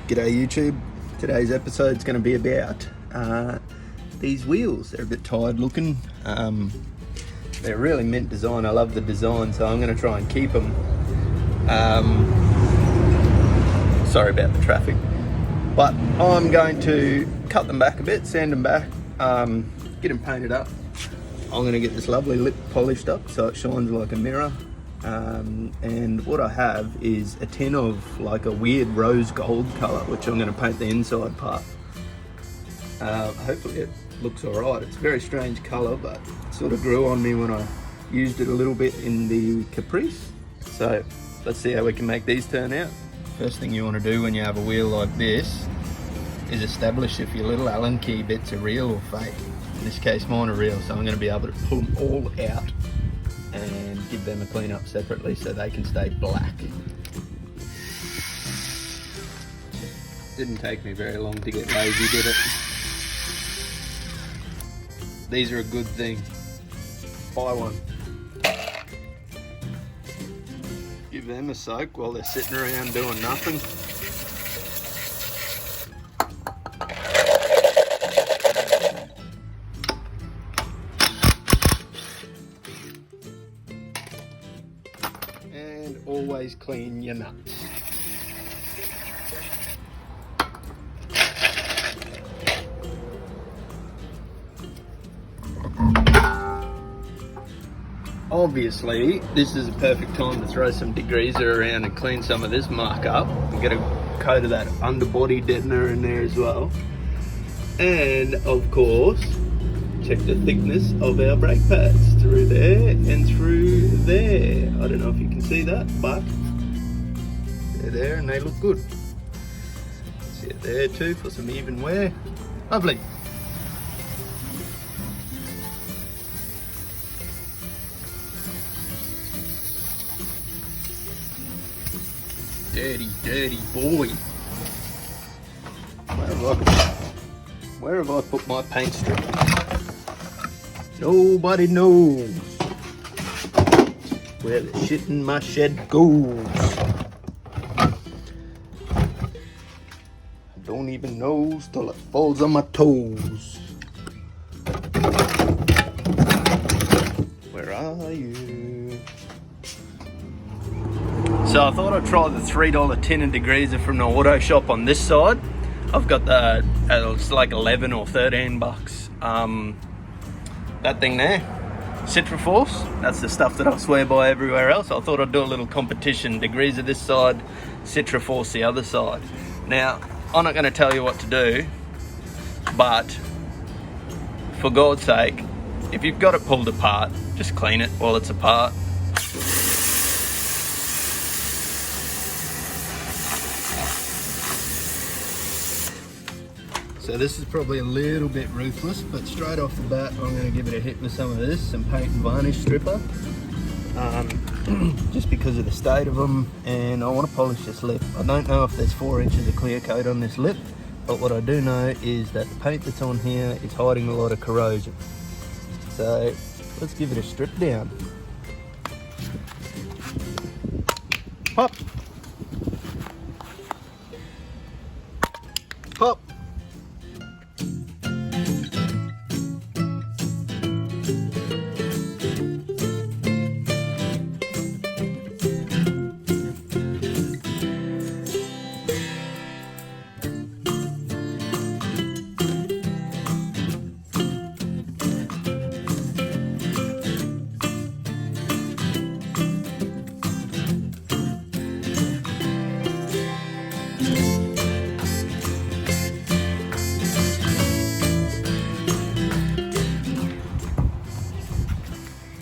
G'day YouTube. Today's episode is going to be about these wheels. They're a bit tired looking. They're really mint design. I love the design, so I'm going to try and keep them. Sorry about the traffic. But I'm going to cut them back a bit, sand them back, get them painted up. I'm going to get this lovely lip polished up so it shines like a mirror. And what I have is a tin of like a weird rose gold colour, which I'm going to paint the inside part. Hopefully it looks alright. It's a very strange colour, but it sort of grew on me when I used it a little bit in the Caprice. So let's see how we can make these turn out. First thing you want to do when you have a wheel like this is establish if your little Allen key bits are real or fake. In this case mine are real, so I'm going to be able to pull them all out and give them a clean up separately so they can stay black. Didn't take me very long to get lazy, did it? These are a good thing. Buy one. Give them a soak while they're sitting around doing nothing. And always clean your nuts. Obviously, this is a perfect time to throw some degreaser around and clean some of this muck up and get a coat of that underbody deadener in there as well. And of course, check the thickness of our brake pads through there and through there. I don't know if you can see that, but they're there and they look good. See it there too for some even wear. Lovely. Dirty boy. Where have I put my paint strip? Nobody knows where the shit in my shed goes. I don't even know till it falls on my toes. Where are you? So I thought I'd try the $3 tin and degreaser from the auto shop on this side. I've got the, it's like 11 or 13 bucks. That thing there, Citraforce, that's the stuff that I swear by everywhere else. I thought I'd do a little competition, degreaser this side, Citraforce the other side. Now, I'm not gonna tell you what to do, but for God's sake, if you've got it pulled apart, just clean it while it's apart. So this is probably a little bit ruthless, but straight off the bat, I'm going to give it a hit with some of this, some paint and varnish stripper, just because of the state of them, and I want to polish this lip. I don't know if there's 4 inches of clear coat on this lip, but what I do know is that the paint that's on here is hiding a lot of corrosion. So let's give it a strip down. Pop! Pop!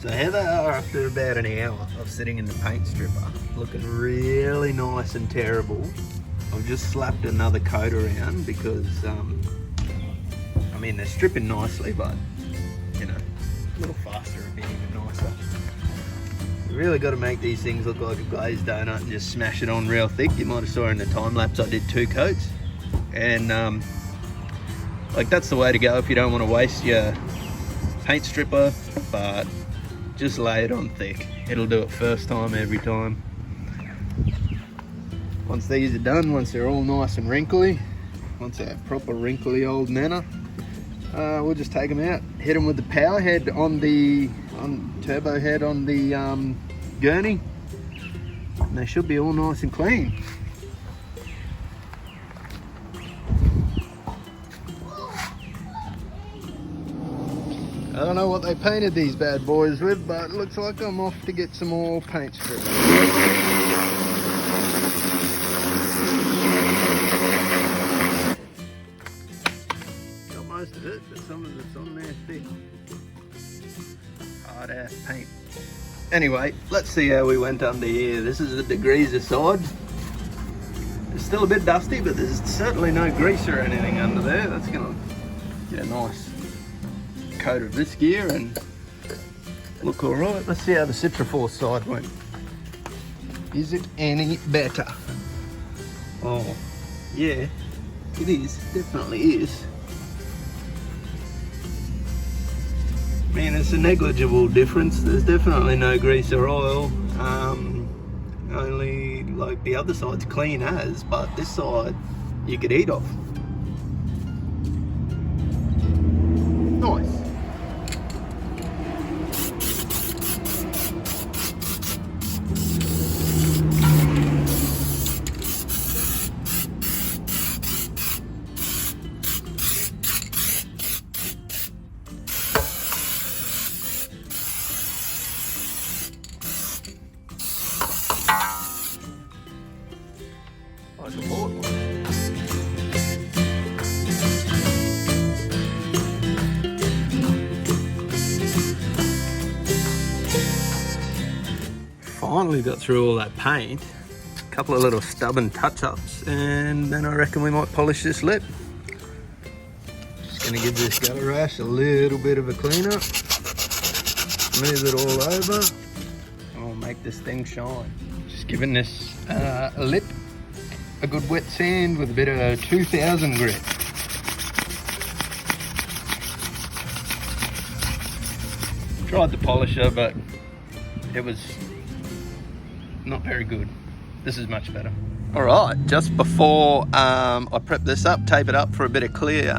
So here they are after about an hour of sitting in the paint stripper, looking really nice and terrible. I've just slapped another coat around because, I mean, they're stripping nicely, but, you know, a little faster would be even nicer. You really got to make these things look like a glazed donut and just smash it on real thick. You might have saw in the time lapse I did 2 coats, and like that's the way to go if you don't want to waste your paint stripper, but just lay it on thick. It'll do it first time every time. once these are done, once they're all nice and wrinkly, once they have proper wrinkly old nana, we'll just take them out, hit them with the power head on the turbo head on the gurney, and they should be all nice and clean. I don't know what they painted these bad boys with, but it looks like I'm off to get some more paint strips. Got most of it, but some of it's on there thick. Hard ass paint. Anyway, let's see how we went under here. This is the degreaser side. It's still a bit dusty, but there's certainly no grease or anything under there. That's gonna get a nice coat of this gear and look all right. Let's see how the Citraforce side went. Is it any better? Oh, yeah, it is. Definitely is. Man, it's a negligible difference. There's definitely no grease or oil. Only like the other side's clean as, but this side you could eat off. Nice. Like a bullet one. Finally got through all that paint. A couple of little stubborn touch-ups, and then I reckon we might polish this lip. Just gonna give this gutter rash a little bit of a clean up. Smooth it all over. And we'll make this thing shine. Just giving this lip a good wet sand with a bit of 2000 grit. Tried the polisher, but it was not very good. This is much better. All right, just before I prep this up, tape it up for a bit of clear,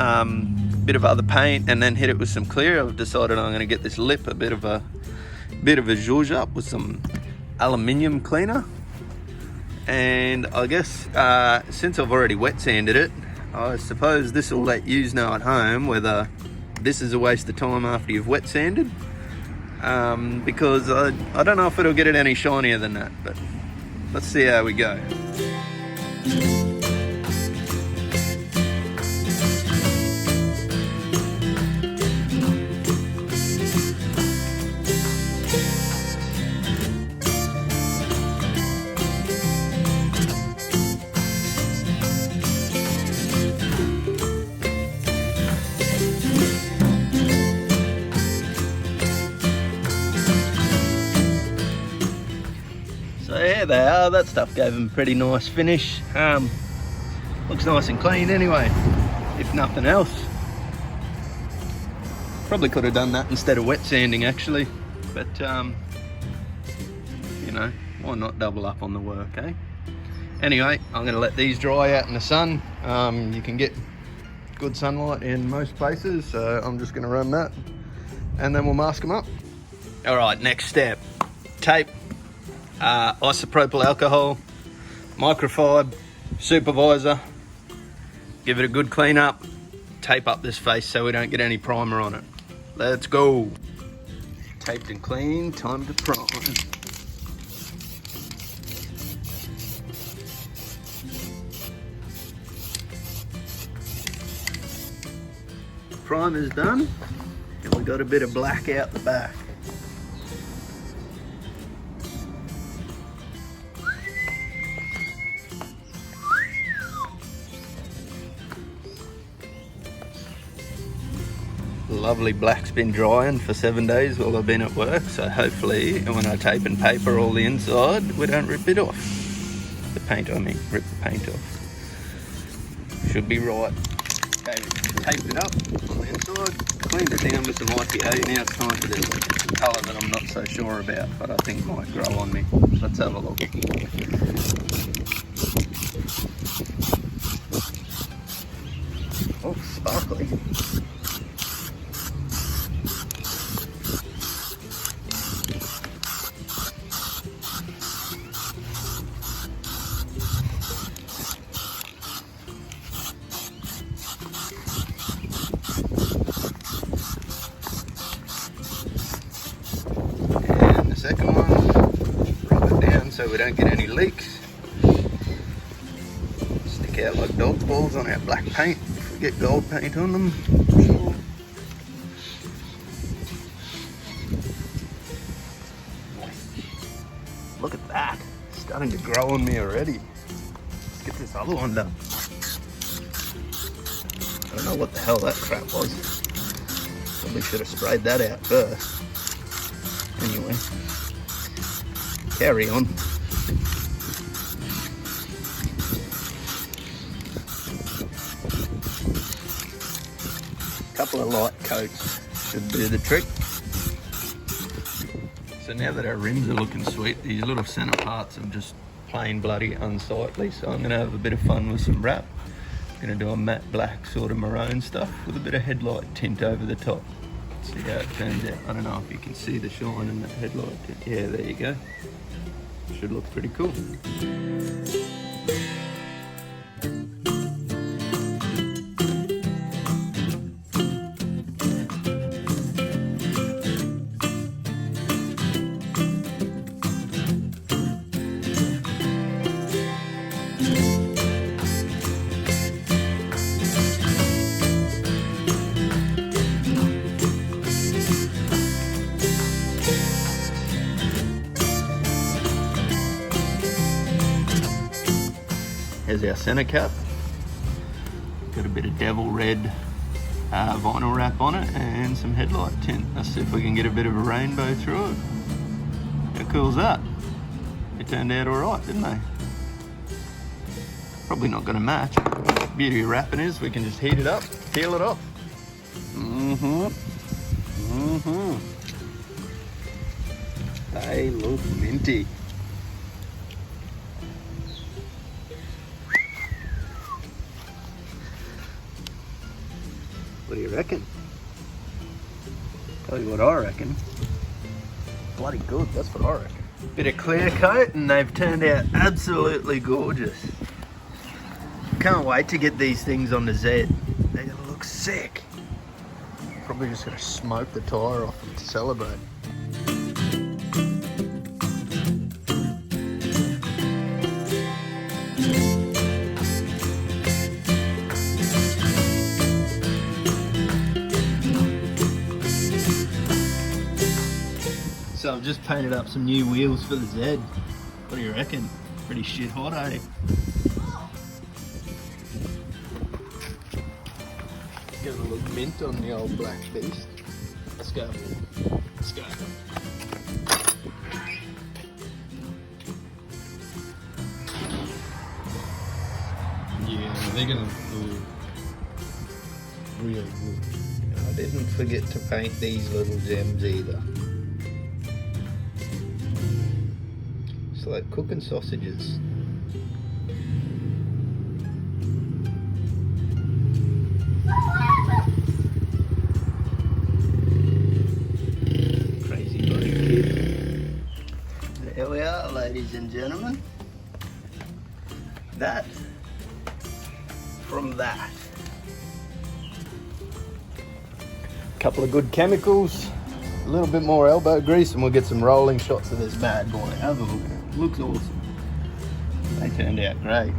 bit of other paint, and then hit it with some clear, I've decided I'm going to get this lip a bit of a zhuzh up with some aluminium cleaner. And I guess since I've already wet sanded it, I suppose this will let yous know at home whether this is a waste of time after you've wet sanded, because I don't know if it'll get it any shinier than that, but let's see how we go. So yeah, they are. That stuff gave them a pretty nice finish. Looks nice and clean anyway, if nothing else. Probably could have done that instead of wet sanding actually, but you know, why not double up on the work, eh? Anyway, I'm going to let these dry out in the sun. You can get good sunlight in most places, so I'm just going to run that and then we'll mask them up. All right, next step, tape. Isopropyl alcohol, microfiber, supervisor, give it a good clean up, tape up this face so we don't get any primer on it. Let's go. Taped and clean, time to prime. Primer's done, and we got a bit of black out the back. Lovely black's been drying for 7 days while I've been at work, so hopefully when I tape and paper all the inside we don't rip it off. The paint, I mean, rip the paint off. Should be right. Okay, taped it up on the inside, cleaned it down with some IPA. Now it's time for this colour that I'm not so sure about, but I think might grow on me. Let's have a look. don't get any leaks. Stick out like dog balls on our black paint if we get gold paint on them. Look at that, starting to grow on me already. Let's get this other one done. I don't know what the hell that crap was. Probably should have sprayed that out first. Anyway, carry on. A couple of light coats should do the trick. So now that our rims are looking sweet, these little centre parts are just plain bloody unsightly. So I'm going to have a bit of fun with some wrap. I'm going to do a matte black sort of maroon stuff with a bit of headlight tint over the top. See how it turns out. I don't know if you can see the shine in that headlight tint. Yeah, there you go. Should look pretty cool. Here's our centre cap. Got a bit of devil red vinyl wrap on it and some headlight tint. Let's see if we can get a bit of a rainbow through it. How cool is that? It turned out alright, didn't they? Probably not going to match. Beauty of wrapping is we can just heat it up, peel it off. They look minty. What do you reckon? Tell you what I reckon. Bloody good, that's what I reckon. Bit of clear coat and they've turned out absolutely gorgeous. Can't wait to get these things on the Z. They're gonna look sick. Probably just gonna smoke the tyre off them to celebrate. So I've just painted up some new wheels for the Z. What do you reckon? Pretty shit hot, eh? Get a little mint on the old black beast. Let's go. Let's go. Yeah, they're gonna look real good. I didn't forget to paint these little gems either. It's like cooking sausages. Crazy bloody kid. There we are, ladies and gentlemen. That from that. Couple of good chemicals, a little bit more elbow grease, and we'll get some rolling shots of this bad boy. Have a look. Looks awesome. They turned out great.